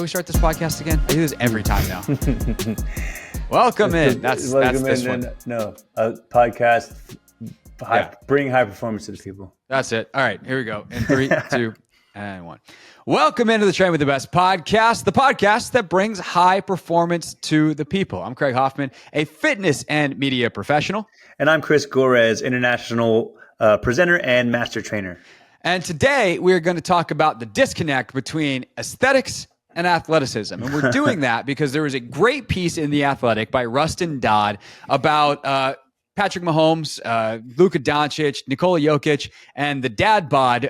we start this podcast again? I do this every time now. Welcome in. That's this one. No, a podcast. Bring high performance to the people. That's it. All right, here we go. In 3, 2, and 1. Welcome into the Train with the Best podcast, the podcast that brings high performance to the people. I'm Craig Hoffman, a fitness and media professional. And I'm Chris Gorez, international presenter and master trainer. And today we're going to talk about the disconnect between aesthetics and athleticism. And we're doing that because there was a great piece in The Athletic by Rustin Dodd about Patrick Mahomes, Luka Doncic, Nikola Jokic, and the dad bod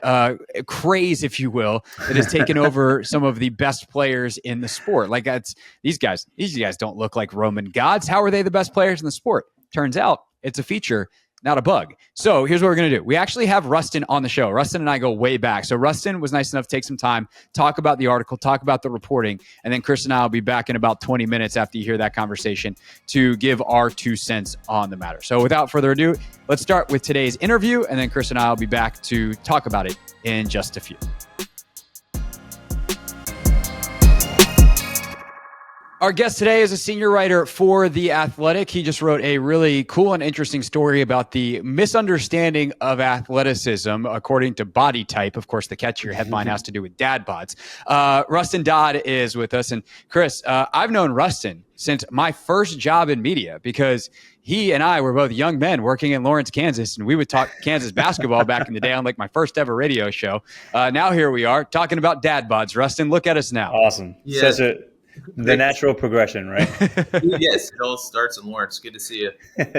craze, if you will, that has taken over some of the best players in the sport. Like these guys don't look like Roman gods. How are they the best players in the sport? Turns out it's a feature, not a bug. So here's what we're going to do. We actually have Rustin on the show. Rustin and I go way back. So Rustin was nice enough to take some time, talk about the article, talk about the reporting, and then Chris and I will be back in about 20 minutes after you hear that conversation to give our 2 cents on the matter. So without further ado, let's start with today's interview, and then Chris and I will be back to talk about it in just a few. Our guest today is a senior writer for The Athletic. He just wrote a really cool and interesting story about the misunderstanding of athleticism according to body type. Of course, the catchier headline has to do with dad bods. Rustin Dodd is with us. And Chris, I've known Rustin since my first job in media because he and I were both young men working in Lawrence, Kansas, and we would talk Kansas basketball back in the day on like my first ever radio show. Now here we are talking about dad bods. Rustin, look at us now. Awesome. Yeah. The natural progression, right? Yes, it all starts in Lawrence. Good to see you.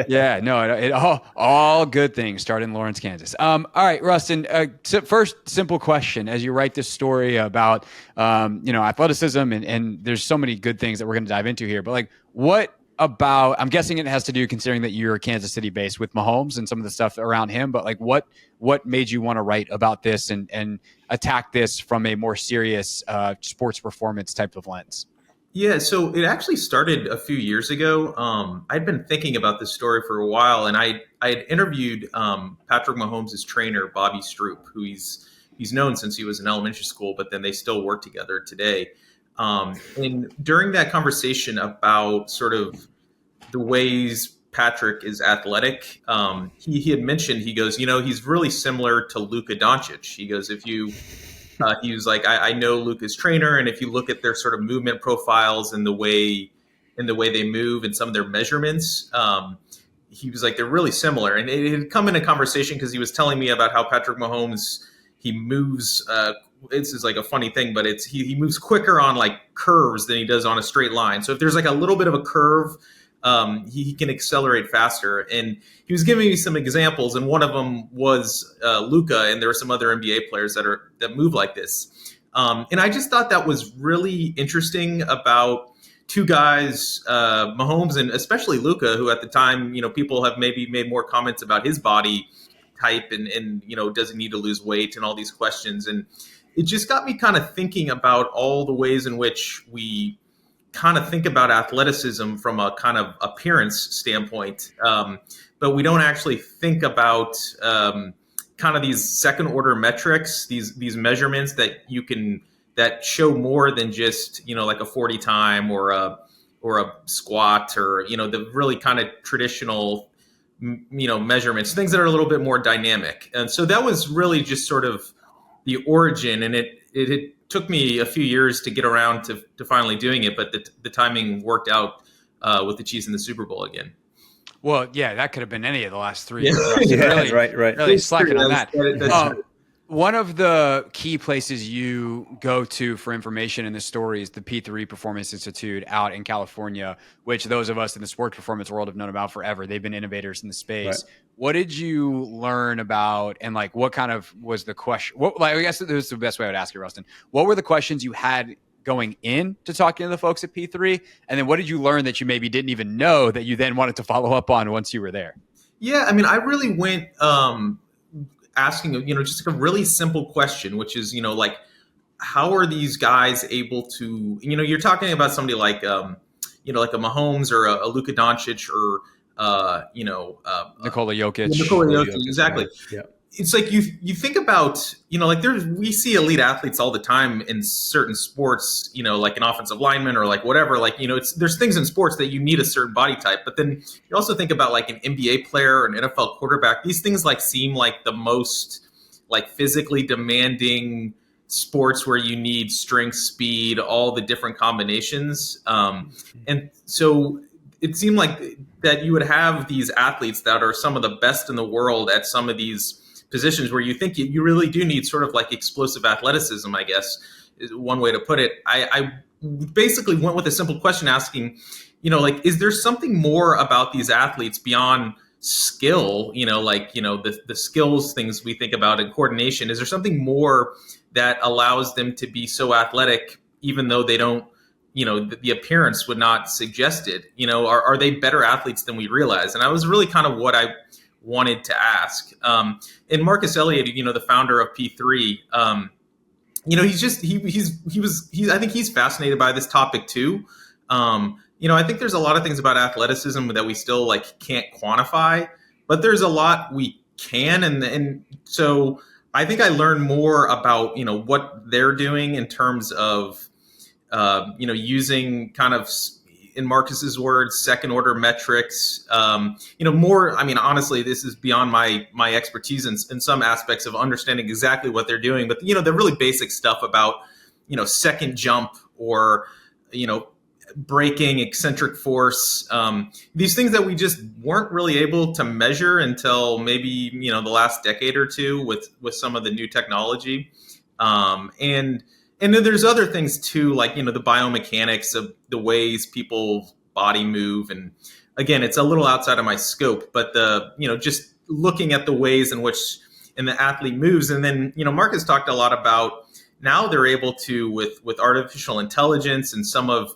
Yeah, no, it all good things start in Lawrence, Kansas. All right, Rustin, first simple question. As you write this story about, athleticism and there's so many good things that we're going to dive into here, but like what about, I'm guessing it has to do considering that you're Kansas City based with Mahomes and some of the stuff around him, but like what made you want to write about this and attack this from a more serious sports performance type of lens? Yeah, so it actually started a few years ago. I'd been thinking about this story for a while, and I had interviewed Patrick Mahomes' trainer, Bobby Stroop, who he's known since he was in elementary school, but then they still work together today. And during that conversation about sort of the ways Patrick is athletic, he had mentioned, he goes, he's really similar to Luka Doncic. He goes, he was like, I know Luka's trainer, and if you look at their sort of movement profiles and the way they move and some of their measurements, he was like, they're really similar. And it had come in a conversation because he was telling me about how Patrick Mahomes, he moves. This is like a funny thing, but he moves quicker on like curves than he does on a straight line. So if there's like a little bit of a curve, he can accelerate faster. And he was giving me some examples, and one of them was Luka, and there are some other NBA players that move like this. And I just thought that was really interesting about two guys, Mahomes and especially Luka, who at the time, people have maybe made more comments about his body type and does he need to lose weight and all these questions. And it just got me kind of thinking about all the ways in which we kind of think about athleticism from a kind of appearance standpoint, but we don't actually think about kind of these second order metrics, these measurements that show more than just like a 40 time or a squat or the really kind of traditional measurements, things that are a little bit more dynamic. And so that was really just sort of the origin, and it took me a few years to get around to finally doing it, but the timing worked out with the Chiefs in the Super Bowl again. Well, yeah, that could have been any of the last 3 years. Really, right. Really slacking on that. That's one of the key places you go to for information in this story is the P3 Performance Institute out in California, which those of us in the sports performance world have known about forever. They've been innovators in the space. Right. What did you learn about, and like what kind of was the question? I guess this is the best way I would ask you, Rustin. What were the questions you had going in to talking to the folks at P3? And then what did you learn that you maybe didn't even know that you then wanted to follow up on once you were there? Yeah, I mean, I really went asking, just like a really simple question, which is, like, how are these guys able to, you're talking about somebody like, like a Mahomes or a Luka Doncic or, Nikola Jokic. Nikola Jokic, exactly. Yeah. it's like you think about, like we see elite athletes all the time in certain sports, like an offensive lineman or like whatever, like, there's things in sports that you need a certain body type, but then you also think about like an NBA player or an NFL quarterback. These things like seem like the most like physically demanding sports where you need strength, speed, all the different combinations. And so it seemed like that you would have these athletes that are some of the best in the world at some of these positions where you think you really do need sort of like explosive athleticism, I guess is one way to put it. I basically went with a simple question asking, like, is there something more about these athletes beyond skill, the skills things we think about in coordination? Is there something more that allows them to be so athletic, even though they don't, the appearance would not suggest it? Are they better athletes than we realize? And that was really kind of what I wanted to ask. And Marcus Elliott, the founder of P3, I think he's fascinated by this topic too. I think there's a lot of things about athleticism that we still like can't quantify, but there's a lot we can. And so I think I learned more about, what they're doing in terms of, using kind of, in Marcus's words, second order metrics, more, honestly, this is beyond my expertise in some aspects of understanding exactly what they're doing, but the really basic stuff about, second jump or, braking, eccentric force, these things that we just weren't really able to measure until maybe, the last decade or two with some of the new technology. And then there's other things too, like, the biomechanics of the ways people's body move. And again, it's a little outside of my scope, but just looking at the ways in which the athlete moves. And then, Marcus talked a lot about now they're able to, with artificial intelligence and some of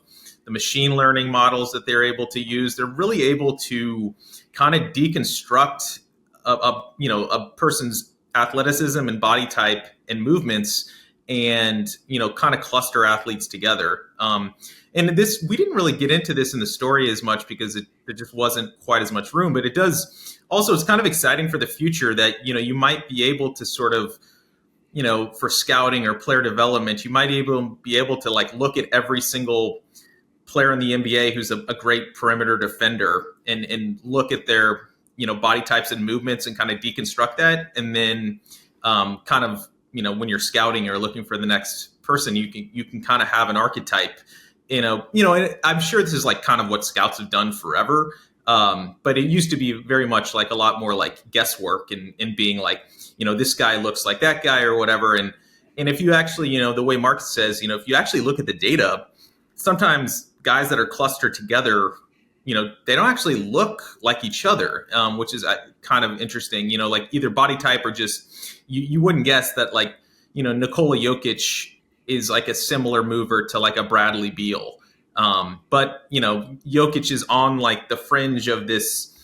the machine learning models that they're able to use, they're really able to kind of deconstruct a person's athleticism and body type and movements, and kind of cluster athletes together. And this, we didn't really get into this in the story as much because there just wasn't quite as much room. But it does also, it's kind of exciting for the future that you might be able to sort of, for scouting or player development, you might be able to like look at every single player in the NBA who's a great perimeter defender and look at their body types and movements and kind of deconstruct that, and then kind of, when you're scouting or looking for the next person, you can kind of have an archetype, and I'm sure this is like kind of what scouts have done forever. But it used to be very much like a lot more like guesswork and being like, this guy looks like that guy or whatever. And if you actually, the way Marcus says, if you actually look at the data, sometimes guys that are clustered together, they don't actually look like each other, which is kind of interesting, like either body type or just, you wouldn't guess that like, Nikola Jokic is like a similar mover to like a Bradley Beal. But, Jokic is on like the fringe of this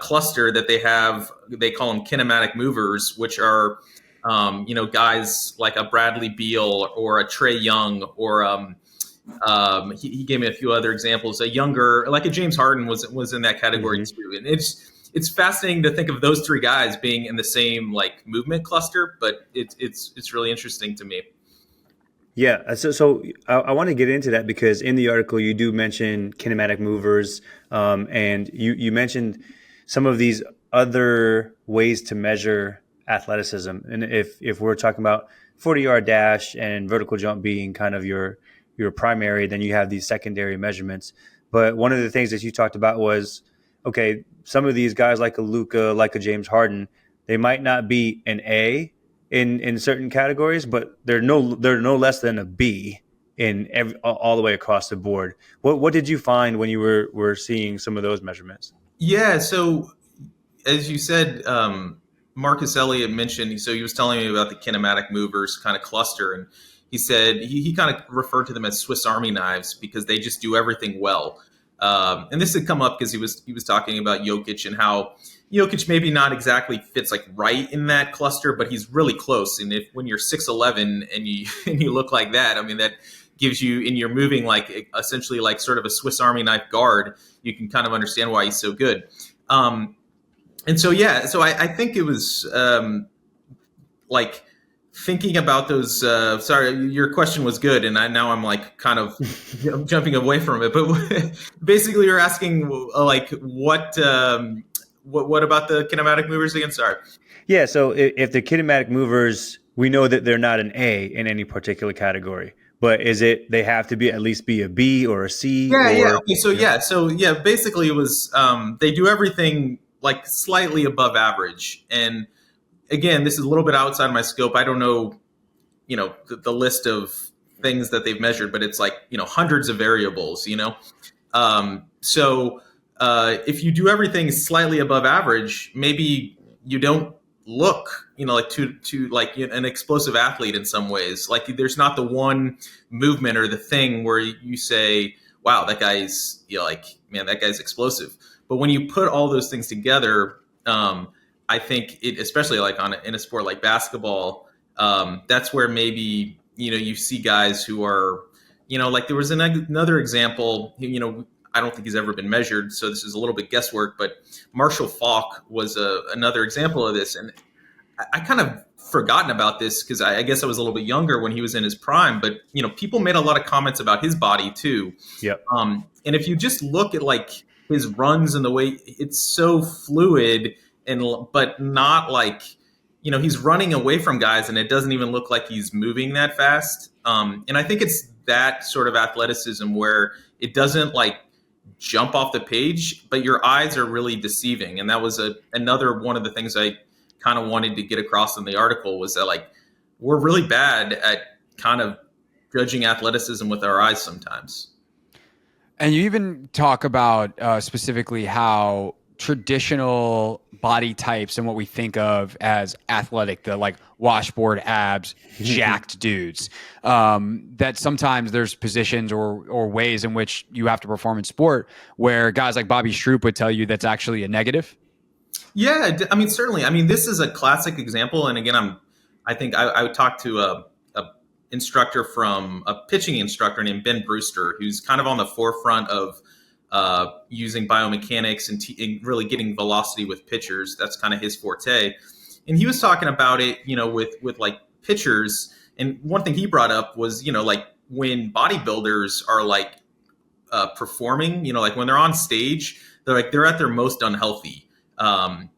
cluster that they have. They call them kinematic movers, which are, guys like a Bradley Beal or a Trae Young or he gave me a few other examples. A younger, like a James Harden was in that category too. And it's fascinating to think of those three guys being in the same like movement cluster, but it's really interesting to me. Yeah, so I want to get into that because in the article you do mention kinematic movers, and you mentioned some of these other ways to measure athleticism. And if we're talking about 40-yard dash and vertical jump being kind of your primary, then you have these secondary measurements. But one of the things that you talked about was, okay, some of these guys like a Luka, like a James Harden, they might not be an A in certain categories, but they're no less than a B in all the way across the board. What did you find when you were seeing some of those measurements? Yeah, so as you said, Marcus Elliott mentioned, so he was telling me about the kinematic movers kind of cluster, and he said he kind of referred to them as Swiss Army knives because they just do everything well. And this had come up because he was talking about Jokic and how Jokic maybe not exactly fits like right in that cluster, but he's really close. And when you're 6'11" and you look like that, I mean, that gives you, and you're moving like essentially like sort of a Swiss Army knife guard, you can kind of understand why he's so good. And so, yeah, so I think it was, like thinking about those. Sorry, your question was good, and now I'm like kind of jumping away from it. But basically, you're asking like what about the kinematic movers again? Sorry. Yeah, so if the kinematic movers, we know that they're not an A in any particular category, but is it they have to be at least be a B or a C Yeah. or Okay. So basically, it was they do everything like slightly above average, and again, this is a little bit outside my scope. I don't know, the list of things that they've measured, but it's like hundreds of variables. If you do everything slightly above average, maybe you don't look, like to like an explosive athlete in some ways. Like there's not the one movement or the thing where you say, "Wow, that guy's like, man, that guy's explosive." But when you put all those things together, I think it, especially like in a sport like basketball, that's where maybe you see guys who are, like there was another example. I don't think he's ever been measured, so this is a little bit guesswork. But Marshall Faulk was another example of this, and I kind of forgotten about this because I guess I was a little bit younger when he was in his prime. But people made a lot of comments about his body too. Yep. And if you just look at like his runs and the way it's so fluid, but not like he's running away from guys, and it doesn't even look like he's moving that fast. And I think it's that sort of athleticism where it doesn't like jump off the page, but your eyes are really deceiving. And that was another one of the things I kind of wanted to get across in the article was that like we're really bad at kind of judging athleticism with our eyes sometimes. And you even talk about specifically how traditional body types and what we think of as athletic, the like washboard abs, jacked dudes, that sometimes there's positions or ways in which you have to perform in sport where guys like Bobby Stroup would tell you that's actually a negative. Yeah, I mean, certainly. I mean, this is a classic example. And again, I think I would talk to a instructor from a pitching instructor named Ben Brewster, who's kind of on the forefront of using biomechanics and really getting velocity with pitchers. That's kind of his forte. And he was talking about it, with like pitchers. And one thing he brought up was, like when bodybuilders are like performing, like when they're on stage, they're at their most unhealthy.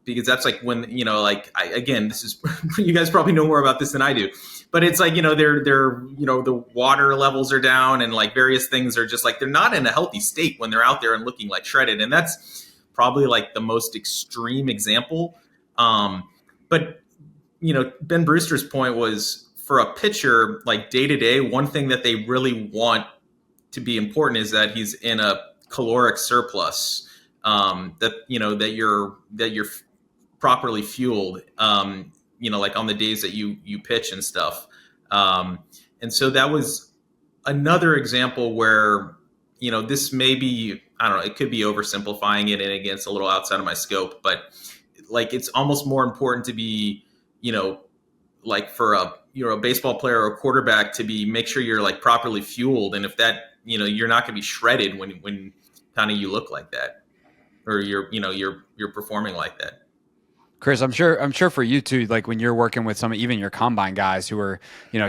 Because that's like when, again, this is, you guys probably know more about this than I do, but it's like, they're the water levels are down and like various things are just like, they're not in a healthy state when they're out there and looking like shredded. And that's probably like the most extreme example. But Ben Brewster's point was for a pitcher, like day to day, one thing that they really want to be important is that he's in a caloric surplus. That you're properly fueled, like on the days that you pitch and stuff. And so that was another example where, this may be, I don't know, it could be oversimplifying it, and again, it's a little outside of my scope, but like, it's almost more important to be, like for a baseball player or a quarterback to make sure you're like properly fueled. And if that, you're not going to be shredded when kind of you look like that, or you're performing like that. Chris, I'm sure for you too, like when you're working with some, even your combine guys who are,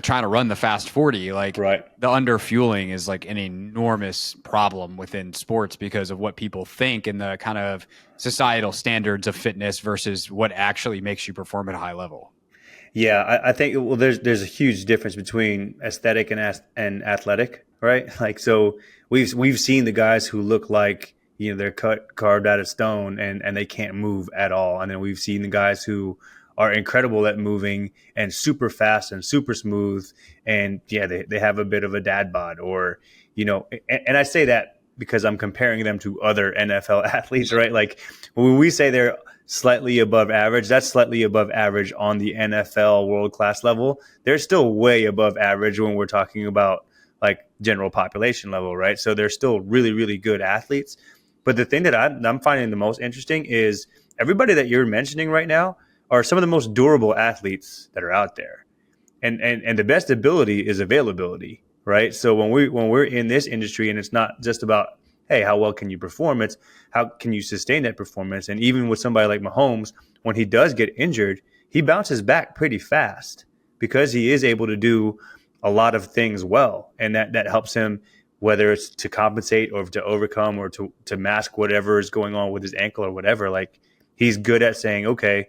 trying to run the fast 40, like Right. The under fueling is like an enormous problem within sports because of what people think and the kind of societal standards of fitness versus what actually makes you perform at a high level. Yeah, I think there's a huge difference between aesthetic and athletic, right? Like, so we've seen the guys who look like they're carved out of stone and they can't move at all, and then we've seen the guys who are incredible at moving and super fast and super smooth, and yeah, they have a bit of a dad bod, or and I say that because I'm comparing them to other NFL athletes, right? Like when we say they're slightly above average, that's slightly above average on the NFL world-class level. They're still way above average when we're talking about like general population level, right? So they're still really, really good athletes. But the thing that I'm finding the most interesting is everybody that you're mentioning right now are some of the most durable athletes that are out there. And the best ability is availability, right? So when we're in this industry, and it's not just about, hey, how well can you perform? It's how can you sustain that performance? And even with somebody like Mahomes, when he does get injured, he bounces back pretty fast because he is able to do a lot of things well. And that helps him, whether it's to compensate or to overcome or to mask whatever is going on with his ankle or whatever. Like, he's good at saying, okay,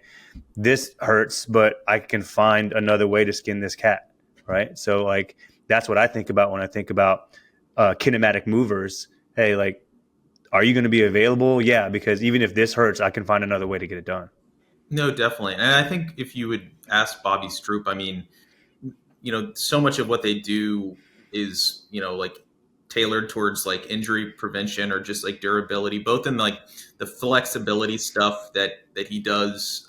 this hurts, but I can find another way to skin this cat. Right. So like, that's what I think about when I think about kinematic movers. Hey, like, are you going to be available? Yeah, because even if this hurts, I can find another way to get it done. No, definitely. And I think if you would ask Bobby Stroop, I mean, so much of what they do is, like tailored towards like injury prevention or just like durability, both in like the flexibility stuff that he does,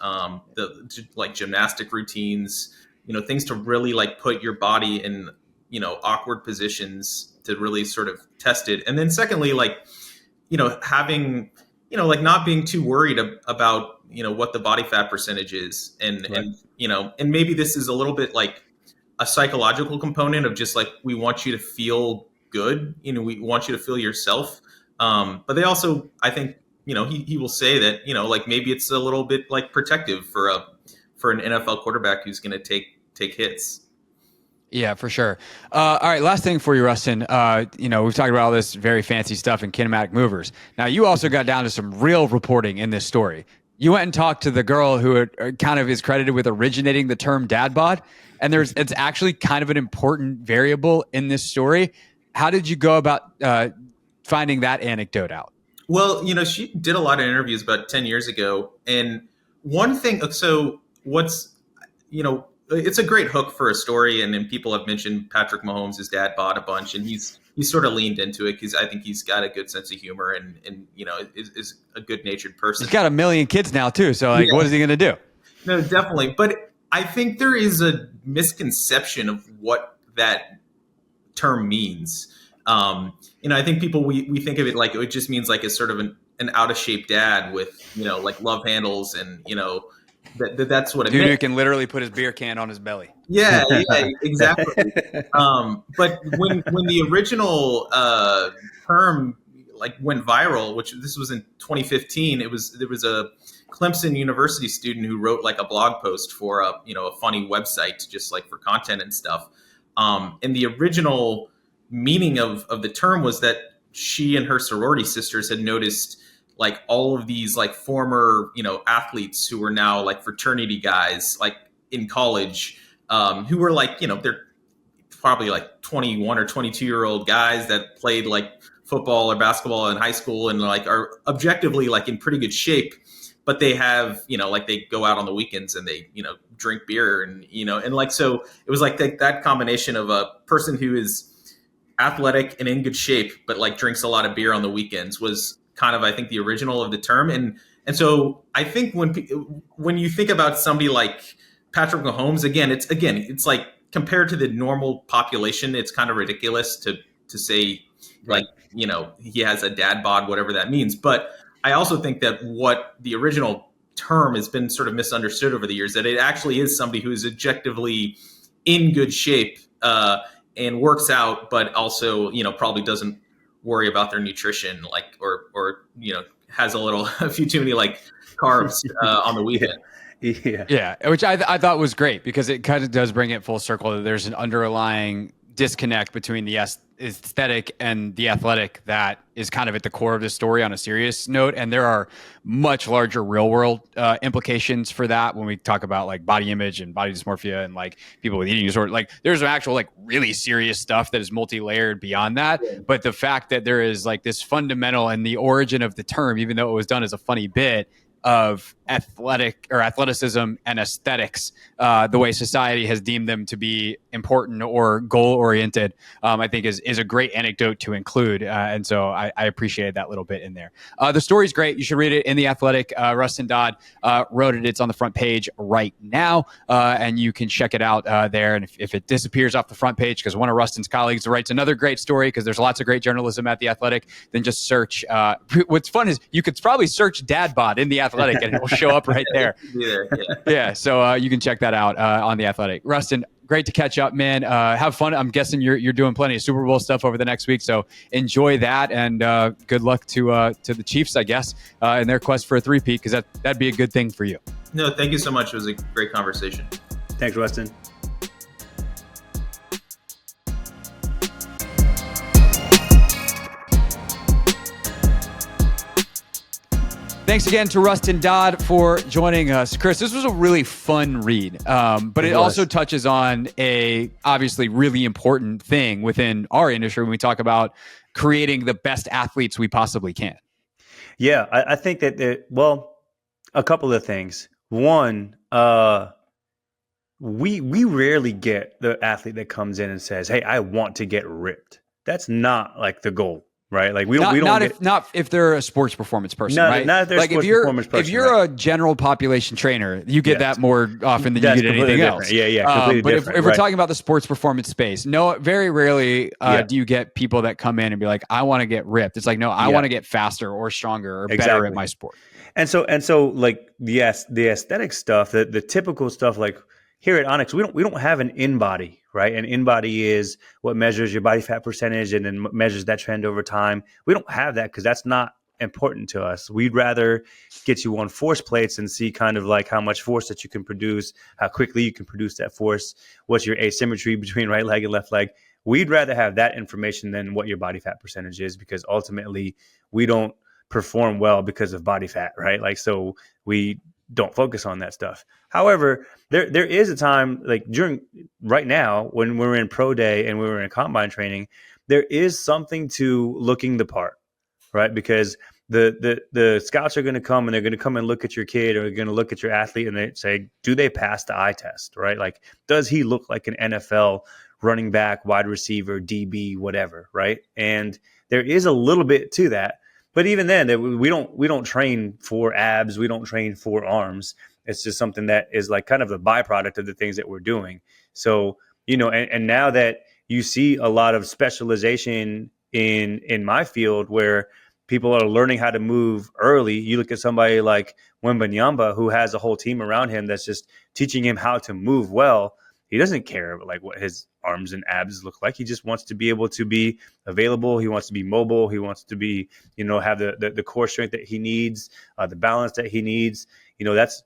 the like gymnastic routines, things to really like put your body in, awkward positions to really sort of test it. And then secondly, like, having, like not being too worried about, what the body fat percentage is. And, Right. and maybe this is a little bit like a psychological component of just like, we want you to feel good. We want you to feel yourself. But they also, I think, he will say that, like maybe it's a little bit like protective for an NFL quarterback who's going to take hits. Yeah, for sure. All right, last thing for you, Rustin. We've talked about all this very fancy stuff in kinematic movers. Now, you also got down to some real reporting in this story. You went and talked to the girl who kind of is credited with originating the term dad bod, and it's actually kind of an important variable in this story. How did you go about finding that anecdote out? Well, she did a lot of interviews about 10 years ago. And one thing, so what's, it's a great hook for a story. And then people have mentioned Patrick Mahomes' dad bod a bunch, and he's sort of leaned into it because I think he's got a good sense of humor and is a good natured person. He's got 1 million kids now too. So like, What is he going to do? No, definitely. But I think there is a misconception of what that term means. I think people, we think of it like it just means like a sort of an out of shape dad with, like love handles and, that's what it Dude meant. who can literally put his beer can on his belly. Yeah, exactly. But when the original term like went viral, which this was in 2015, there was a Clemson University student who wrote like a blog post for a funny website just like for content and stuff. And the original meaning of the term was that she and her sorority sisters had noticed like all of these like former athletes who were now like fraternity guys like in college, who were like they're probably like 21 or 22-year-old guys that played like football or basketball in high school and like are objectively like in pretty good shape, but they have like they go out on the weekends and they drink beer and and like so it was like that combination of a person who is athletic and in good shape but like drinks a lot of beer on the weekends was kind of I think the original of the term. And so I think when you think about somebody like Patrick Mahomes, it's like compared to the normal population, it's kind of ridiculous to say like he has a dad bod, whatever that means. But I also think that what the original term has been sort of misunderstood over the years, that it actually is somebody who is objectively in good shape and works out, but also probably doesn't worry about their nutrition, like or has a few too many like carbs on the weekend. Yeah, which I thought was great because it kind of does bring it full circle that there's an underlying disconnect between the aesthetic and the athletic that is kind of at the core of the story on a serious note. And there are much larger real world implications for that when we talk about like body image and body dysmorphia and like people with eating disorder. Like there's actual like really serious stuff that is multi-layered beyond that. Yeah. But the fact that there is like this fundamental and the origin of the term, even though it was done as a funny bit, of athleticism and aesthetics, the way society has deemed them to be important or goal oriented, I think is a great anecdote to include. And so I appreciated that little bit in there. The story's great. You should read it in The Athletic. Rustin Dodd wrote it. It's on the front page right now. And you can check it out there. And if it disappears off the front page, because one of Rustin's colleagues writes another great story, because there's lots of great journalism at The Athletic, then just search. What's fun is you could probably search dad bod in The Athletic and it will show up right there. Yeah. So you can check that out on The Athletic. Rustin, great to catch up, man. Have fun. I'm guessing you're doing plenty of Super Bowl stuff over the next week, so enjoy that, and good luck to the Chiefs, I guess, in their quest for a three-peat, because that'd be a good thing for you. No, thank you so much. It was a great conversation. Thanks, Rustin. Thanks again to Rustin Dodd for joining us. Chris, this was a really fun read, but it also touches on a obviously really important thing within our industry when we talk about creating the best athletes we possibly can. Yeah, I think that, a couple of things. One, we rarely get the athlete that comes in and says, "Hey, I want to get ripped." That's not like the goal, right? Like we don't not if they're a sports performance person, right? Not if they're like a sports performance person. If you're a general population trainer, you get that more often than you get anything else. Yeah, completely but different. If we're talking about the sports performance space, no, very rarely do you get people that come in and be like, "I want to get ripped." It's like, no, I want to get faster or stronger or better at my sport. And so like the aesthetic stuff, the typical stuff, like here at Onyx, we don't have an in-body, right? An in-body is what measures your body fat percentage and then measures that trend over time. We don't have that because that's not important to us. We'd rather get you on force plates and see kind of like how much force that you can produce, how quickly you can produce that force, what's your asymmetry between right leg and left leg. We'd rather have that information than what your body fat percentage is, because ultimately we don't perform well because of body fat, right? Like, so we don't focus on that stuff. However, there is a time, like right now when we're in pro day and we were in combine training, there is something to looking the part, right? Because the scouts are going to come and they're going to come and look at your kid, or they're going to look at your athlete and they say, do they pass the eye test, right? Like, does he look like an NFL running back, wide receiver, DB, whatever, right? And there is a little bit to that. But even then, we don't train for abs. We don't train for arms. It's just something that is like kind of a byproduct of the things that we're doing. So, and now that you see a lot of specialization in my field where people are learning how to move early, you look at somebody like Wembanyama, who has a whole team around him that's just teaching him how to move well. He doesn't care like what his arms and abs look like. He just wants to be able to be available. He wants to be mobile. He wants to be, have the core strength that he needs, the balance that he needs. That's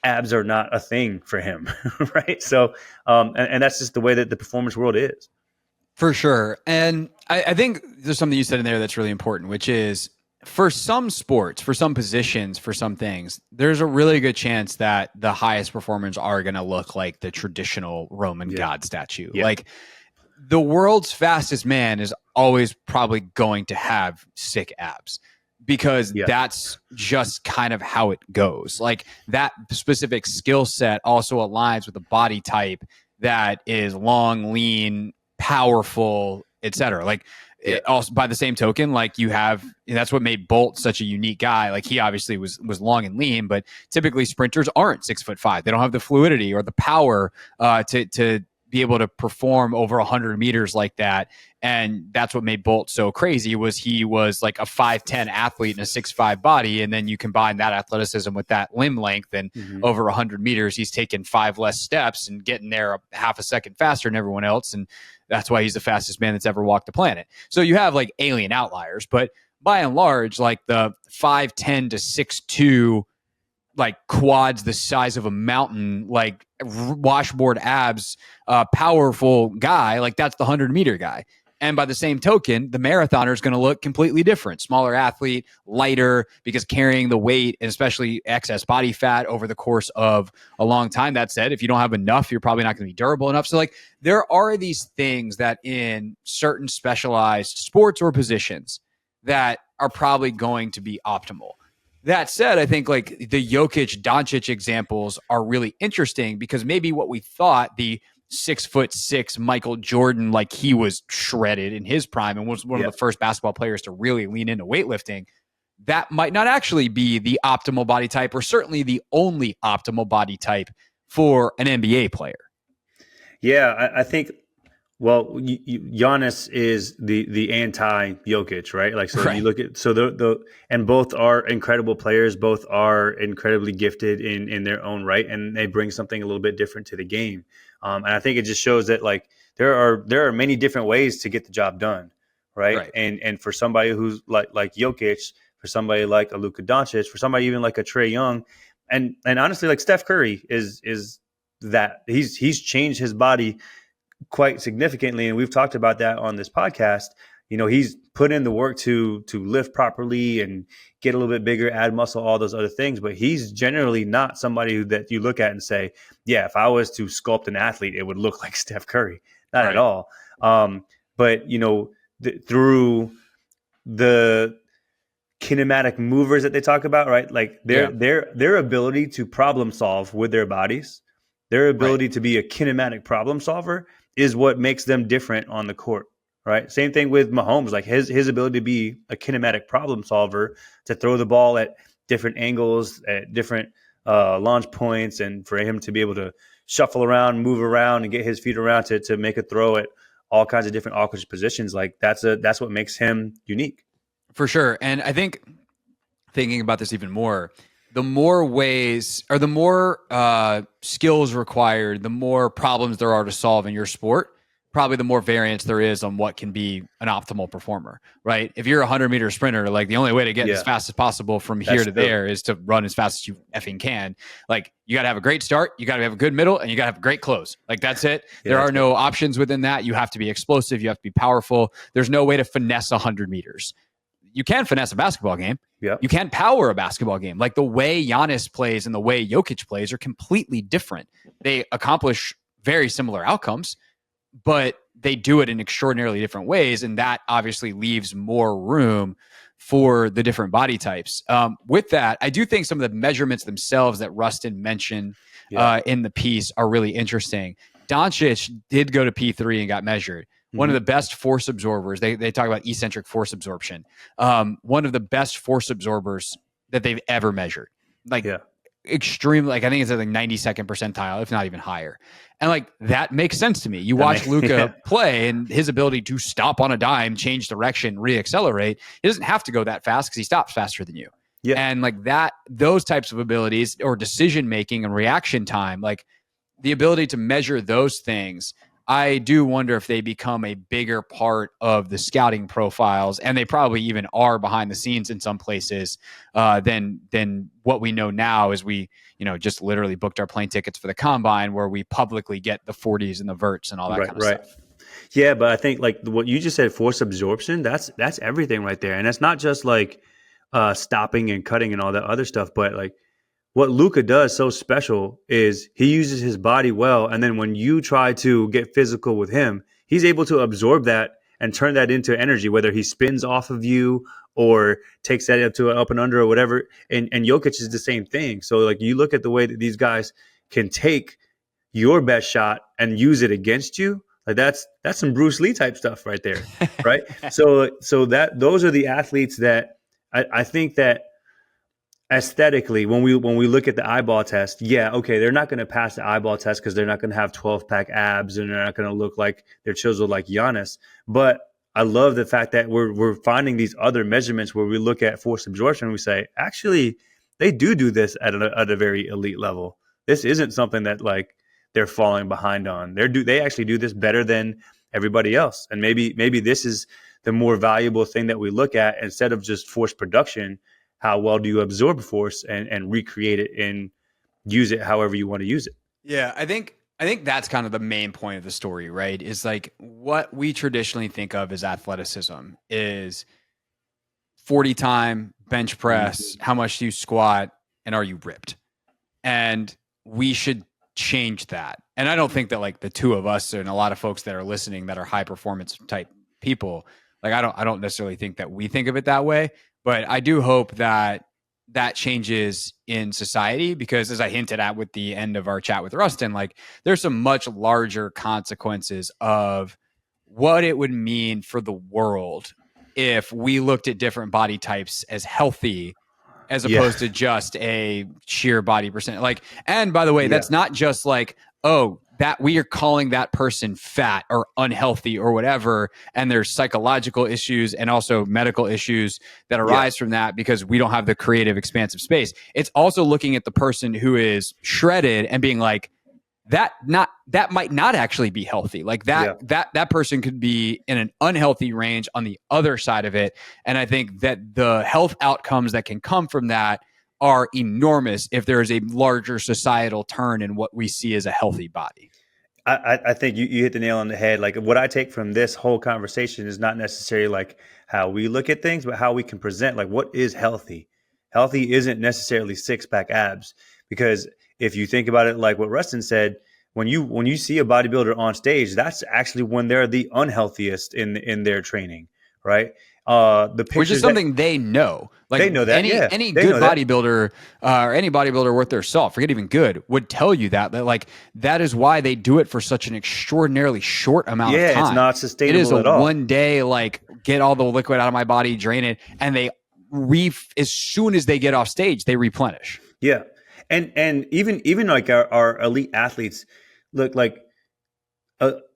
abs are not a thing for him, right? So, and that's just the way that the performance world is. For sure. And I think there's something you said in there that's really important, which is for some sports, for some positions, for some things, there's a really good chance that the highest performers are going to look like the traditional Roman god statue. Yeah. Like the world's fastest man is always probably going to have sick abs, because that's just kind of how it goes. Like that specific skill set also aligns with a body type that is long, lean, powerful, etc. Like also by the same token, like that's what made Bolt such a unique guy. Like he obviously was long and lean, but typically sprinters aren't 6'5". They don't have the fluidity or the power to be able to perform over 100 meters like that. And that's what made Bolt so crazy. He was like a 5'10" athlete in a 6'5" body. And then you combine that athleticism with that limb length, and over 100 meters, he's taken 5 less steps and getting there a half a second faster than everyone else. And that's why he's the fastest man that's ever walked the planet. So you have like alien outliers, but by and large, like the 5'10" to 6'2", like quads the size of a mountain, like washboard abs, powerful guy, like that's the 100-meter guy. And by the same token, the marathoner is going to look completely different. Smaller athlete, lighter, because carrying the weight and especially excess body fat over the course of a long time. That said, if you don't have enough, you're probably not going to be durable enough. So like there are these things that in certain specialized sports or positions that are probably going to be optimal. That said, I think like the Jokic, Doncic examples are really interesting, because maybe what we thought, the 6'6" Michael Jordan, like he was shredded in his prime and was one of the first basketball players to really lean into weightlifting, that might not actually be the optimal body type, or certainly the only optimal body type for an NBA player. Yeah, I think. Well, Giannis is the anti Jokic, right? Like, so you look at and both are incredible players. Both are incredibly gifted in their own right, and they bring something a little bit different to the game. And I think it just shows that like there are many different ways to get the job done, right? And for somebody who's like Jokic, for somebody like a Luka Doncic, for somebody even like a Trae Young, and honestly, like Steph Curry is that he's changed his body quite significantly, and we've talked about that on this podcast. He's put in the work to lift properly and get a little bit bigger, add muscle, all those other things. But he's generally not somebody that you look at and say, yeah, if I was to sculpt an athlete, it would look like Steph Curry. Not at all. But through the kinematic movers that they talk about, right? Like their ability to problem solve with their bodies, their ability to be a kinematic problem solver is what makes them different on the court, right? Same thing with Mahomes, like his ability to be a kinematic problem solver, to throw the ball at different angles, at different launch points, and for him to be able to shuffle around, move around, and get his feet around to make a throw at all kinds of different awkward positions. Like that's what makes him unique. For sure. And I think thinking about this even more, the more ways or the more skills required, the more problems there are to solve in your sport, probably the more variance there is on what can be an optimal performer, right? If you're a 100-meter sprinter, like the only way to get as fast as possible from here to there is to run as fast as you effing can. Like you got to have a great start, you got to have a good middle, and you got to have a great close. Like that's it. There are no options within that. You have to be explosive. You have to be powerful. There's no way to finesse 100 meters. You can finesse a basketball game. Yep. You can power a basketball game. Like the way Giannis plays and the way Jokic plays are completely different. They accomplish very similar outcomes, but they do it in extraordinarily different ways. And that obviously leaves more room for the different body types. With that, I do think some of the measurements themselves that Rustin mentioned in the piece are really interesting. Doncic did go to P3 and got measured. One of the best force absorbers. They talk about eccentric force absorption. One of the best force absorbers that they've ever measured. Extremely, like I think it's at like 92nd percentile, if not even higher. And like that makes sense to me. You watch Luka play and his ability to stop on a dime, change direction, reaccelerate. He doesn't have to go that fast because he stops faster than you. Yeah. And like that, those types of abilities or decision making and reaction time, like the ability to measure those things, I do wonder if they become a bigger part of the scouting profiles, and they probably even are behind the scenes in some places than what we know now, as we just literally booked our plane tickets for the combine, where we publicly get the 40s and the verts and all that kind of stuff. Yeah, but I think like what you just said, force absorption, that's everything right there, and that's not just like stopping and cutting and all that other stuff, but like what Luka does so special is he uses his body well, and then when you try to get physical with him, he's able to absorb that and turn that into energy, whether he spins off of you or takes that up to an up and under or whatever. And Jokic is the same thing. So like you look at the way that these guys can take your best shot and use it against you, like that's some Bruce Lee type stuff right there, right? So that those are the athletes that I think that aesthetically, when we look at the eyeball test, they're not going to pass the eyeball test because they're not going to have 12-pack abs and they're not going to look like they're chiseled like Giannis. But I love the fact that we're finding these other measurements where we look at force absorption and we say, actually, they do this at a very elite level. This isn't something that like they're falling behind on. They actually do this better than everybody else. And maybe this is the more valuable thing that we look at instead of just force production. How well do you absorb force and recreate it and use it however you want to use it? Yeah, I think that's kind of the main point of the story, right? Is like what we traditionally think of as athleticism is 40 time bench press, how much do you squat, and are you ripped? And we should change that. And I don't think that like the two of us and a lot of folks that are listening that are high performance type people, like I don't necessarily think that we think of it that way. But I do hope that changes in society, because as I hinted at with the end of our chat with Rustin, like there's some much larger consequences of what it would mean for the world if we looked at different body types as healthy as opposed to just a sheer body percent. Like, and by the way, that's not just like, oh, that we are calling that person fat or unhealthy or whatever. And there's psychological issues and also medical issues that arise from that because we don't have the creative, expansive space. It's also looking at the person who is shredded and being like, that might not actually be healthy. Like that person could be in an unhealthy range on the other side of it. And I think that the health outcomes that can come from that are enormous if there is a larger societal turn in what we see as a healthy body. I think you hit the nail on the head. Like what I take from this whole conversation is not necessarily like how we look at things, but how we can present like what is healthy. Healthy isn't necessarily six-pack abs, because if you think about it, like what Rustin said, when you see a bodybuilder on stage, that's actually when they're the unhealthiest in their training, right? The pictures, which is something they know. Like they know that, any they good know that. bodybuilder or any bodybuilder worth their salt, forget even good, would tell you that like that is why they do it for such an extraordinarily short amount of time. It's not sustainable It is at all. One day, like get all the liquid out of my body, drain it, and they as soon as they get off stage, they replenish. Yeah. And even like our elite athletes look like,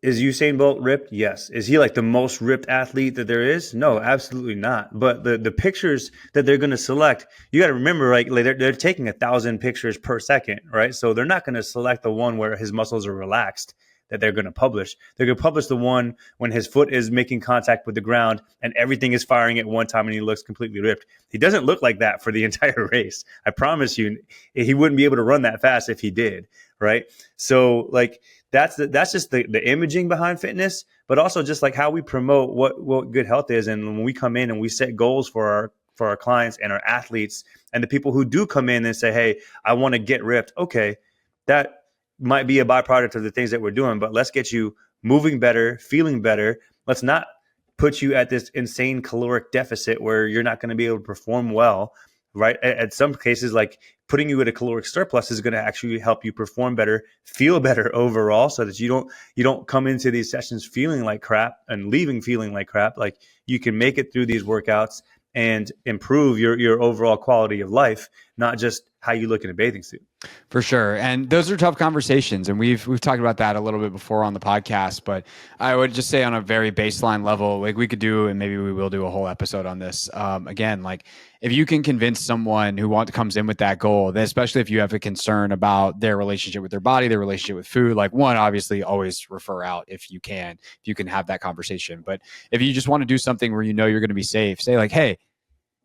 is Usain Bolt ripped? Yes. Is he like the most ripped athlete that there is? No, absolutely not. But the pictures that they're going to select, you got to remember, like they're taking 1,000 pictures per second, right? So they're not going to select the one where his muscles are relaxed that they're going to publish. They're going to publish the one when his foot is making contact with the ground and everything is firing at one time and he looks completely ripped. He doesn't look like that for the entire race. I promise you, he wouldn't be able to run that fast if he did, right? So like that's just the imaging behind fitness, but also just like how we promote what good health is. And when we come in and we set goals for our clients and our athletes and the people who do come in and say, hey, I want to get ripped. Okay, that might be a byproduct of the things that we're doing, but let's get you moving better, feeling better. Let's not put you at this insane caloric deficit where you're not going to be able to perform well, right? At some cases, like putting you at a caloric surplus is going to actually help you perform better, feel better overall, so that you don't come into these sessions feeling like crap and leaving feeling like crap. Like you can make it through these workouts and improve your overall quality of life, not just how you look in a bathing suit. For sure. And those are tough conversations. And we've talked about that a little bit before on the podcast, but I would just say on a very baseline level, like we could do, and maybe we will do a whole episode on this. Again, like if you can convince someone who comes in with that goal, then especially if you have a concern about their relationship with their body, their relationship with food, like one, obviously always refer out if you can have that conversation. But if you just want to do something where you know you're going to be safe, say like, hey,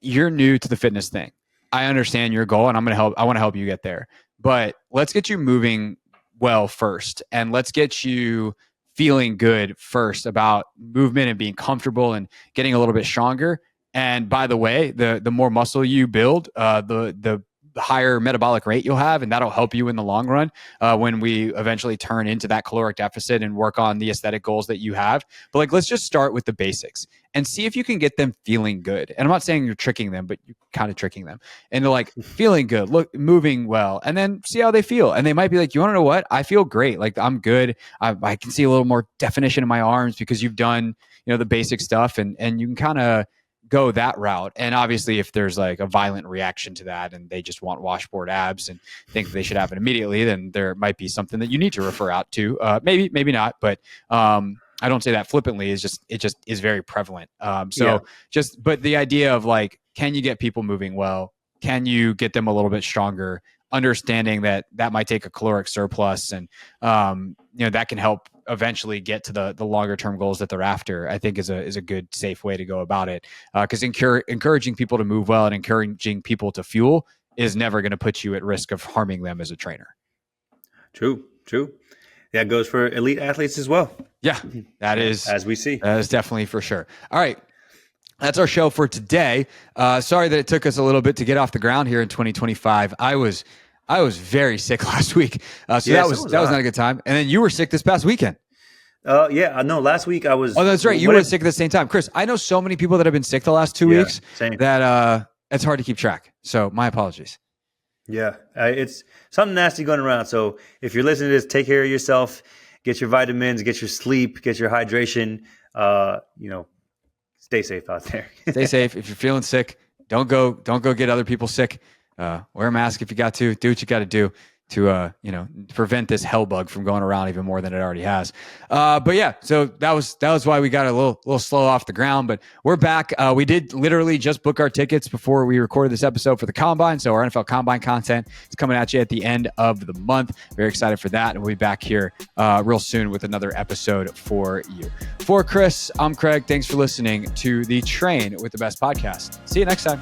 you're new to the fitness thing. I understand your goal and I want to help you get there, but let's get you moving well first. And let's get you feeling good first about movement and being comfortable and getting a little bit stronger. And by the way, the more muscle you build, the higher metabolic rate you'll have, and that'll help you in the long run when we eventually turn into that caloric deficit and work on the aesthetic goals that you have. But like, let's just start with the basics and see if you can get them feeling good. And I'm not saying you're tricking them, but you're kind of tricking them. And they're like feeling good, look, moving well, and then see how they feel. And they might be like, you want to know what? I feel great. Like I'm good. I can see a little more definition in my arms because you've done, the basic stuff, and you can kind of go that route. And obviously if there's like a violent reaction to that and they just want washboard abs and think they should have it immediately, then there might be something that you need to refer out to. Maybe not, but I don't say that flippantly. It just is very prevalent. But the idea of like, can you get people moving well? Can you get them a little bit stronger? Understanding that might take a caloric surplus, and that can help eventually get to the longer term goals that they're after, I think is a good, safe way to go about it. Because encouraging people to move well and encouraging people to fuel is never going to put you at risk of harming them as a trainer. True. That goes for elite athletes as well. Yeah, that is, as we see. That is definitely for sure. All right. That's our show for today. Sorry that it took us a little bit to get off the ground here in 2025. I was very sick last week. That was not a good time. And then you were sick this past weekend. No, last week I was. Oh, that's right. You were sick at the same time. Chris, I know so many people that have been sick the last 2 weeks that it's hard to keep track. So my apologies. Yeah, it's something nasty going around. So if you're listening to this, take care of yourself, get your vitamins, get your sleep, get your hydration, stay safe out there. Stay safe. If you're feeling sick, don't go get other people sick. Wear a mask if you got to. Do what you got to do to prevent this hell bug from going around even more than it already has. But yeah, so that was why we got a little slow off the ground, but we're back. We did literally just book our tickets before we recorded this episode for the Combine. So our NFL Combine content is coming at you at the end of the month. Very excited for that. And we'll be back here real soon with another episode for you. For Chris, I'm Craig. Thanks for listening to the Train with the Best podcast. See you next time.